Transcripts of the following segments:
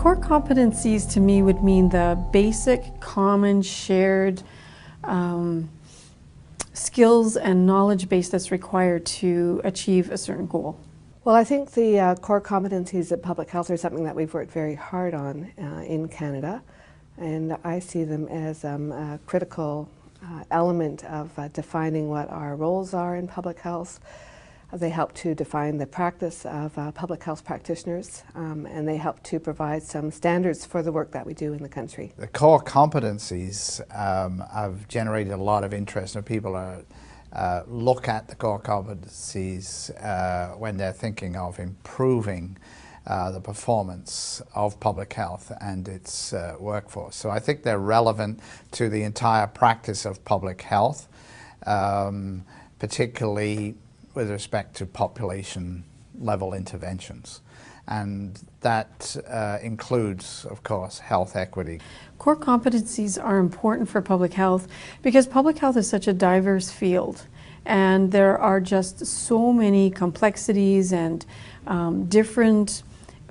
Core competencies to me would mean the basic, common, shared skills and knowledge base that's required to achieve a certain goal. Well, I think the core competencies of public health are something that we've worked very hard on in Canada, and I see them as a critical element of defining what our roles are in public health. They help to define the practice of public health practitioners, and they help to provide some standards for the work that we do in the country. The core competencies have generated a lot of interest, and people look at the core competencies when they're thinking of improving the performance of public health and its workforce. So I think they're relevant to the entire practice of public health, particularly with respect to population level interventions. And that includes, of course, health equity. Core competencies are important for public health because public health is such a diverse field, and there are just so many complexities and different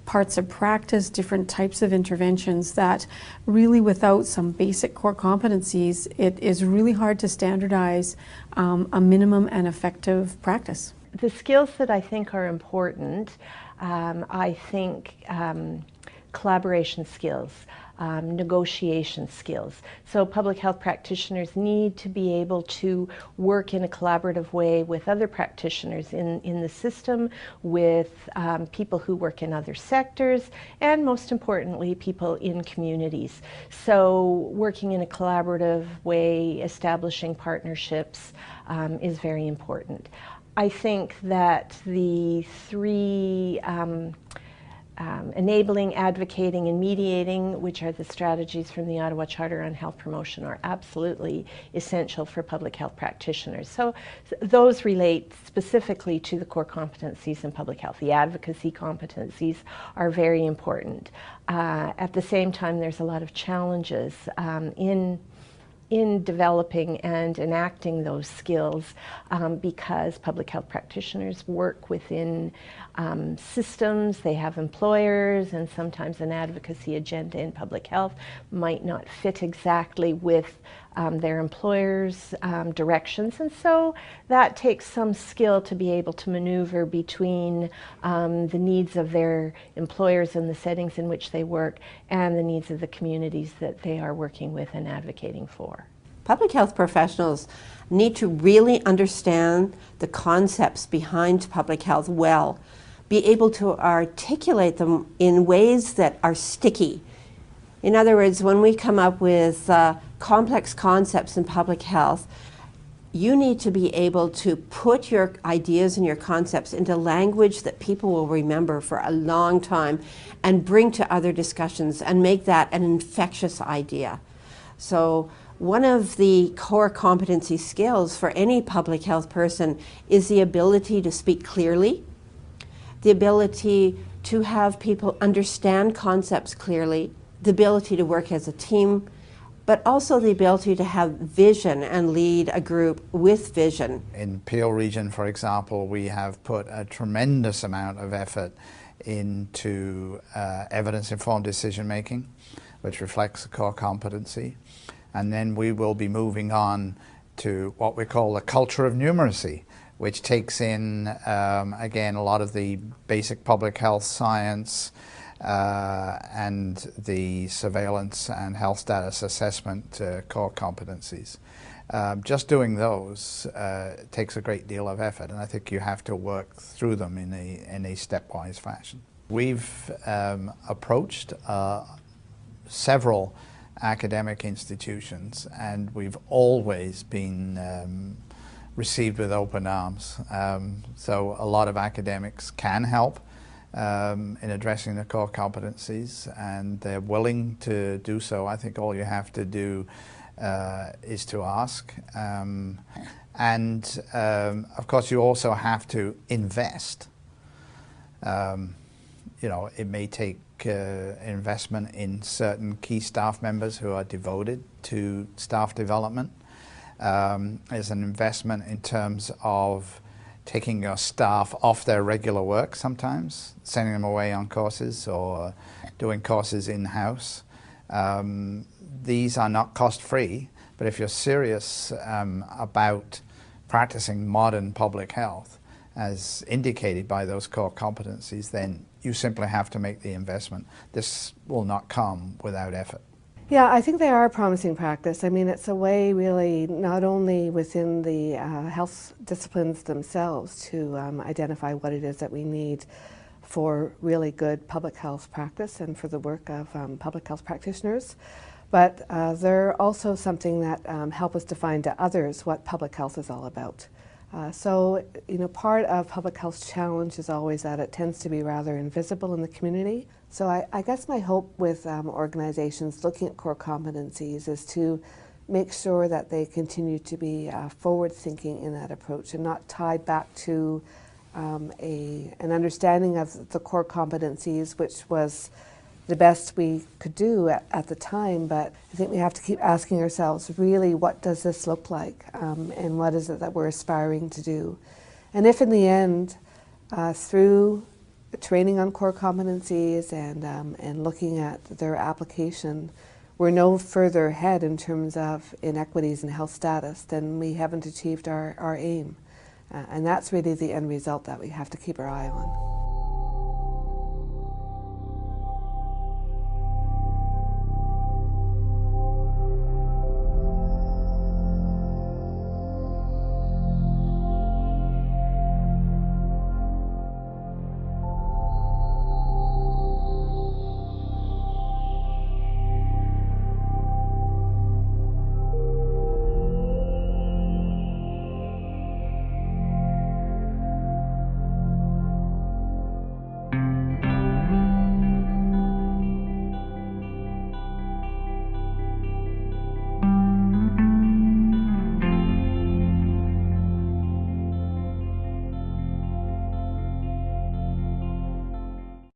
parts of practice, different types of interventions that really without some basic core competencies, it is really hard to standardize a minimum and effective practice. The skills that I think are important, I think collaboration skills, negotiation skills. So public health practitioners need to be able to work in a collaborative way with other practitioners in the system, with people who work in other sectors, and most importantly, people in communities. So working in a collaborative way, establishing partnerships is very important. I think that the three enabling, advocating, and mediating, which are the strategies from the Ottawa Charter on Health Promotion, are absolutely essential for public health practitioners. So those relate specifically to the core competencies in public health. The advocacy competencies are very important. At the same time, there's a lot of challenges in developing and enacting those skills because public health practitioners work within systems, they have employers, and sometimes an advocacy agenda in public health might not fit exactly with their employers' directions, and so that takes some skill to be able to maneuver between the needs of their employers and the settings in which they work and the needs of the communities that they are working with and advocating for. Public health professionals need to really understand the concepts behind public health well, be able to articulate them in ways that are sticky. In other words, when we come up with complex concepts in public health, you need to be able to put your ideas and your concepts into language that people will remember for a long time and bring to other discussions and make that an infectious idea. So one of the core competency skills for any public health person is the ability to speak clearly, the ability to have people understand concepts clearly, the ability to work as a team, but also the ability to have vision and lead a group with vision. In Peel Region, for example, we have put a tremendous amount of effort into evidence-informed decision-making, which reflects the core competency. And then we will be moving on to what we call the culture of numeracy, which takes in, again, a lot of the basic public health science and the surveillance and health status assessment core competencies. Just doing those takes a great deal of effort, and I think you have to work through them in a stepwise fashion. We've approached several academic institutions, and we've always been received with open arms. So a lot of academics can help in addressing the core competencies, and they're willing to do so. I think all you have to do is to ask. Of course, you also have to invest. You know, it may take investment in certain key staff members who are devoted to staff development. There's an investment in terms of taking your staff off their regular work sometimes, sending them away on courses or doing courses in-house. These are not cost-free, but if you're serious about practicing modern public health, as indicated by those core competencies, then you simply have to make the investment. This will not come without effort. Yeah, I think they are a promising practice. I mean, it's a way really not only within the health disciplines themselves to identify what it is that we need for really good public health practice and for the work of public health practitioners, but they're also something that help us define to others what public health is all about. So, you know, part of public health's challenge is always that it tends to be rather invisible in the community. So I guess my hope with organizations looking at core competencies is to make sure that they continue to be forward-thinking in that approach and not tied back to an understanding of the core competencies, which was the best we could do at the time. But I think we have to keep asking ourselves, really, what does this look like, and what is it that we're aspiring to do? And if in the end, through training on core competencies and looking at their application, we're no further ahead in terms of inequities in health status, then we haven't achieved our aim. And that's really the end result that we have to keep our eye on.